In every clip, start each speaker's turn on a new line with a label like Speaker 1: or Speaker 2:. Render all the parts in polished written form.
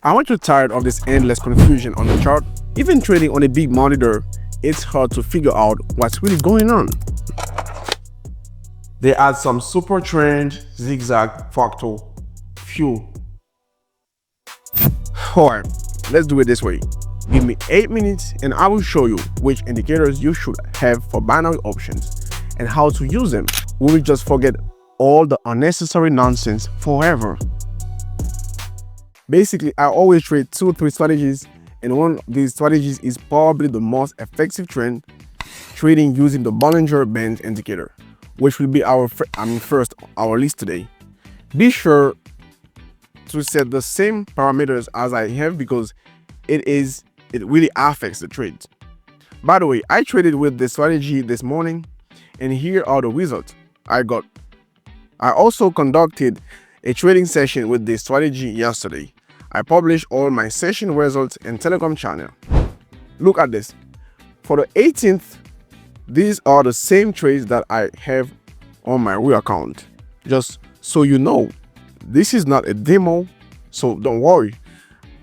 Speaker 1: Aren't you tired of this endless confusion on the chart? Even trading on a big monitor, it's hard to figure out what's really going on. They add some Supertrend, Zigzag, Fractal, few. Alright, let's do it this way. Give me 8 minutes and I will show you which indicators you should have for binary options and how to use them. We will just forget all the unnecessary nonsense forever. Basically, I always trade 2-3 strategies, and one of these strategies is probably the most effective trend, trading using the Bollinger Bands indicator, which will be our first our list today. Be sure to set the same parameters as I have because it really affects the trade. By the way, I traded with this strategy this morning, and here are the results I got. I also conducted a trading session with this strategy yesterday. I published all my session results in Telegram channel. Look at this. For the 18th, these are the same trades that I have on my real account. Just so you know, this is not a demo, so don't worry.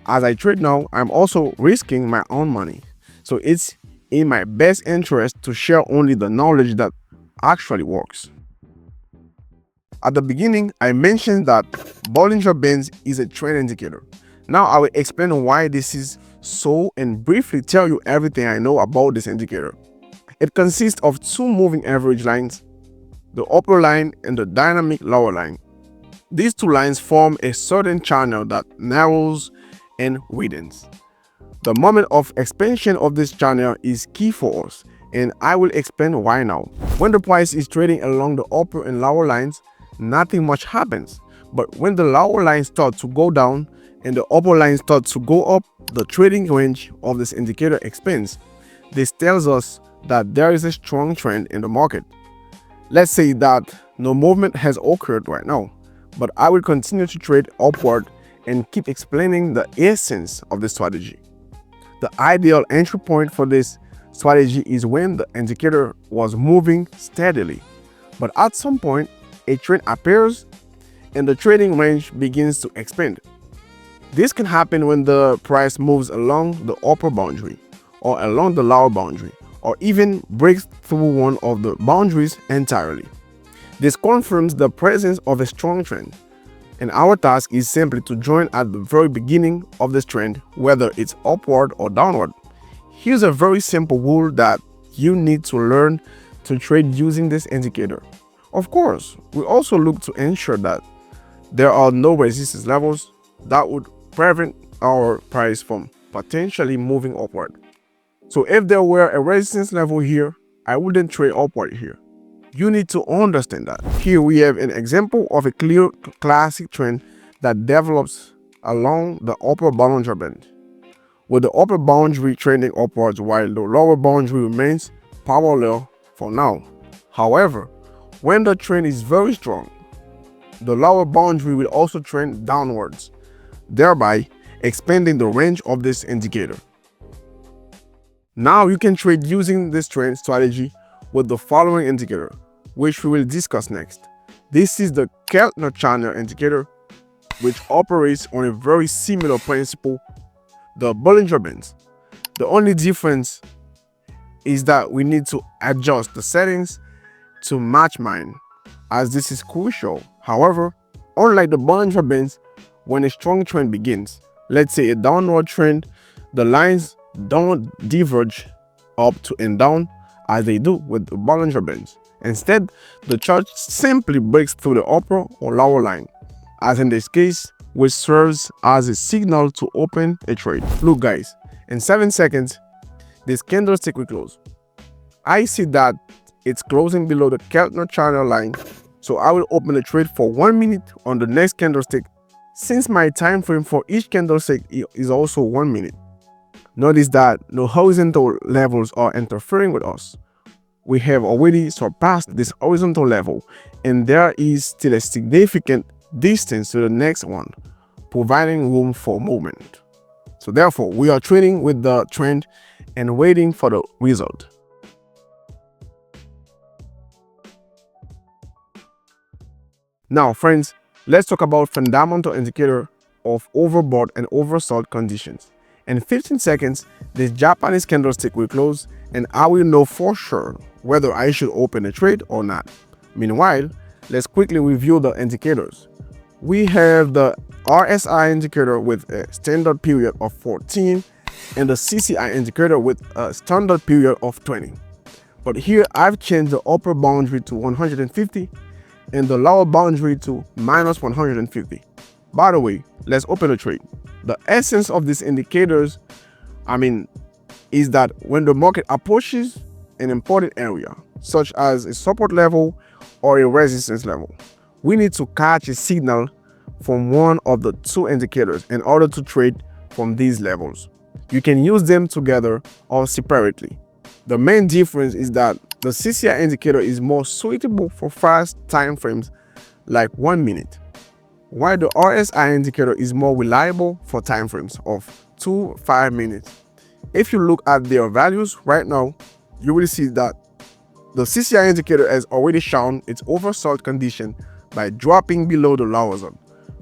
Speaker 1: As I trade now, I'm also risking my own money. So it's in my best interest to share only the knowledge that actually works. At the beginning, I mentioned that Bollinger Bands is a trend indicator. Now I will explain why this is so and briefly tell you everything I know about this indicator. It consists of two moving average lines, the upper line and the dynamic lower line. These two lines form a certain channel that narrows and widens. The moment of expansion of this channel is key for us, and I will explain why now. When the price is trading along the upper and lower lines, nothing much happens. But when the lower line starts to go down and the upper line starts to go up, the trading range of this indicator expands. This tells us that there is a strong trend in the market. Let's say that no movement has occurred right now, but I will continue to trade upward and keep explaining the essence of the strategy. The ideal entry point for this strategy is when the indicator was moving steadily, but at some point a trend appears and the trading range begins to expand. This can happen when the price moves along the upper boundary or along the lower boundary or even breaks through one of the boundaries entirely. This confirms the presence of a strong trend, and our task is simply to join at the very beginning of this trend, whether it's upward or downward. Here's a very simple rule that you need to learn to trade using this indicator. Of course, we also look to ensure that there are no resistance levels that would prevent our price from potentially moving upward. So if there were a resistance level here, I wouldn't trade upward here. You need to understand that. Here we have an example of a clear classic trend that develops along the upper Bollinger Band, with the upper boundary trending upwards while the lower boundary remains parallel for now. However, when the trend is very strong, the lower boundary will also trend downwards, thereby expanding the range of this indicator. Now you can trade using this trend strategy with the following indicator, which we will discuss next. This is the Keltner Channel indicator, which operates on a very similar principle, the Bollinger Bands. The only difference is that we need to adjust the settings to match mine, as this is crucial. However, unlike the Bollinger Bands, when a strong trend begins, let's say a downward trend, the lines don't diverge up to and down as they do with the Bollinger Bands. Instead, the chart simply breaks through the upper or lower line, as in this case, which serves as a signal to open a trade. Look guys, in 7 seconds, this candlestick will close. I see that it's closing below the Keltner Channel line, so I will open the trade for 1 minute on the next candlestick, since my time frame for each candlestick is also 1 minute. Notice that no horizontal levels are interfering with us. We have already surpassed this horizontal level, and there is still a significant distance to the next one, providing room for movement. So therefore, we are trading with the trend and waiting for the result. Now friends, let's talk about fundamental indicator of overbought and oversold conditions. In 15 seconds, this Japanese candlestick will close and I will know for sure whether I should open a trade or not. Meanwhile, let's quickly review the indicators. We have the RSI indicator with a standard period of 14 and the CCI indicator with a standard period of 20. But here I've changed the upper boundary to 150 and the lower boundary to minus 150. By the way, let's open a trade. The essence of these indicators, is that when the market approaches an important area, such as a support level or a resistance level, we need to catch a signal from one of the two indicators in order to trade from these levels. You can use them together or separately. The main difference is that the CCI indicator is more suitable for fast time frames like 1 minute, while the RSI indicator is more reliable for time frames of 2-5 minutes. If you look at their values right now, you will see that the CCI indicator has already shown its oversold condition by dropping below the lower zone,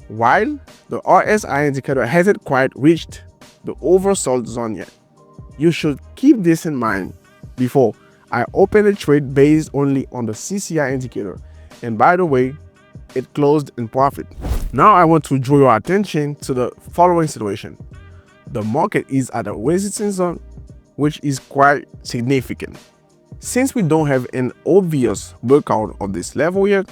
Speaker 1: while the RSI indicator hasn't quite reached the oversold zone yet. You should keep this in mind before I open a trade based only on the CCI indicator. And by the way, it closed in profit. Now I want to draw your attention to the following situation. The market is at a resistance zone, which is quite significant. Since we don't have an obvious breakout of this level yet,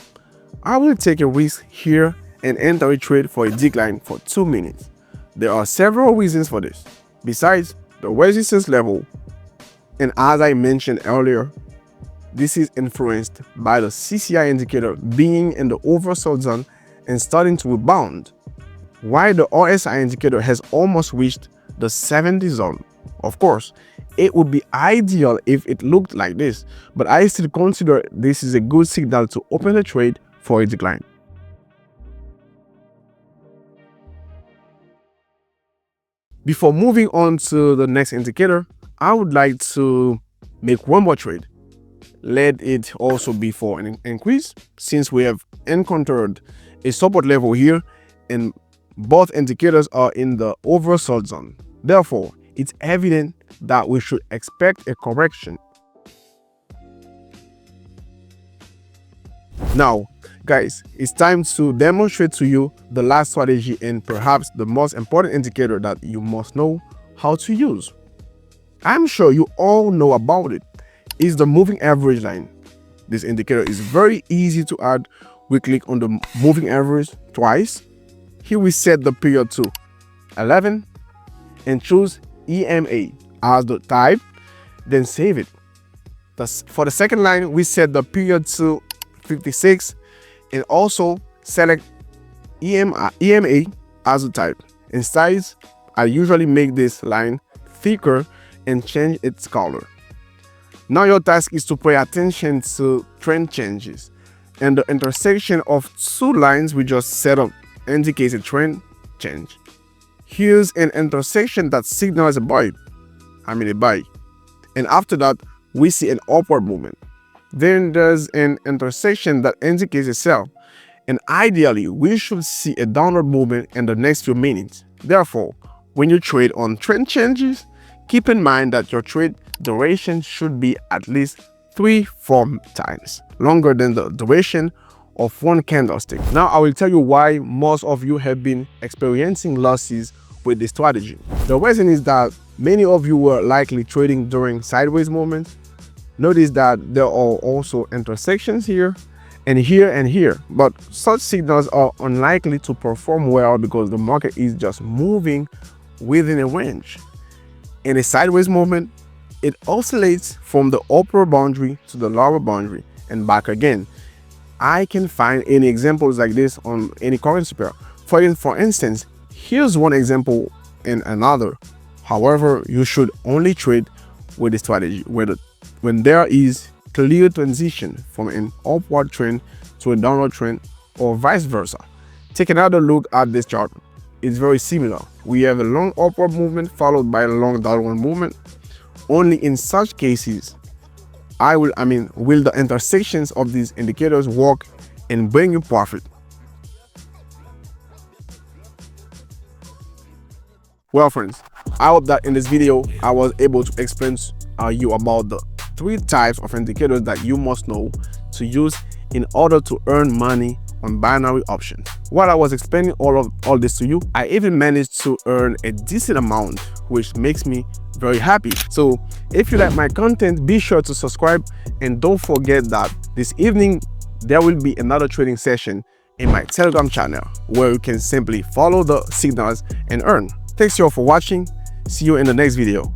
Speaker 1: I will take a risk here and enter a trade for a decline for 2 minutes. There are several reasons for this. Besides the resistance level, and as I mentioned earlier, this is influenced by the CCI indicator being in the oversold zone and starting to rebound, while the RSI indicator has almost reached the 70 zone. Of course, it would be ideal if it looked like this, but I still consider this is a good signal to open a trade for a decline. Before moving on to the next indicator, I would like to make one more trade. Let it also be for an increase, since we have encountered a support level here and both indicators are in the oversold zone. Therefore, it's evident that we should expect a correction. Now, guys, it's time to demonstrate to you the last strategy and perhaps the most important indicator that you must know how to use. I'm sure you all know about it. It's the moving average line. This indicator is very easy to add. We click on the moving average twice. Here we set the period to 11 and choose EMA as the type, then save it. For the second line, we set the period to 56 and also select EMA as the type. In size, I usually make this line thicker and change its color. Now your task is to pay attention to trend changes, and the intersection of two lines we just set up indicates a trend change. Here's an intersection that signals a buy. And after that, we see an upward movement. Then there's an intersection that indicates a sell. And ideally, we should see a downward movement in the next few minutes. Therefore, when you trade on trend changes, keep in mind that your trade duration should be at least 3-4 times longer than the duration of one candlestick. Now I will tell you why most of you have been experiencing losses with this strategy. The reason is that many of you were likely trading during sideways movements. Notice that there are also intersections here and here, but such signals are unlikely to perform well because the market is just moving within a range. In a sideways movement, it oscillates from the upper boundary to the lower boundary and back again. I can find any examples like this on any currency pair. For instance, here's one example and another. However, you should only trade with the strategy when there is clear transition from an upward trend to a downward trend or vice versa. Take another look at this chart. It's very similar. We have a long upward movement followed by a long downward movement. Only in such cases will the intersections of these indicators work and bring you profit. Well, friends, I hope that in this video I was able to explain you about the 3 types of indicators that you must know to use in order to earn money on binary options. While I was explaining all this to you, I even managed to earn a decent amount, which makes me very happy. So if you like my content, be sure to subscribe, and don't forget that this evening there will be another trading session in my Telegram channel where you can simply follow the signals and earn. Thanks you all for watching. See you in the next video.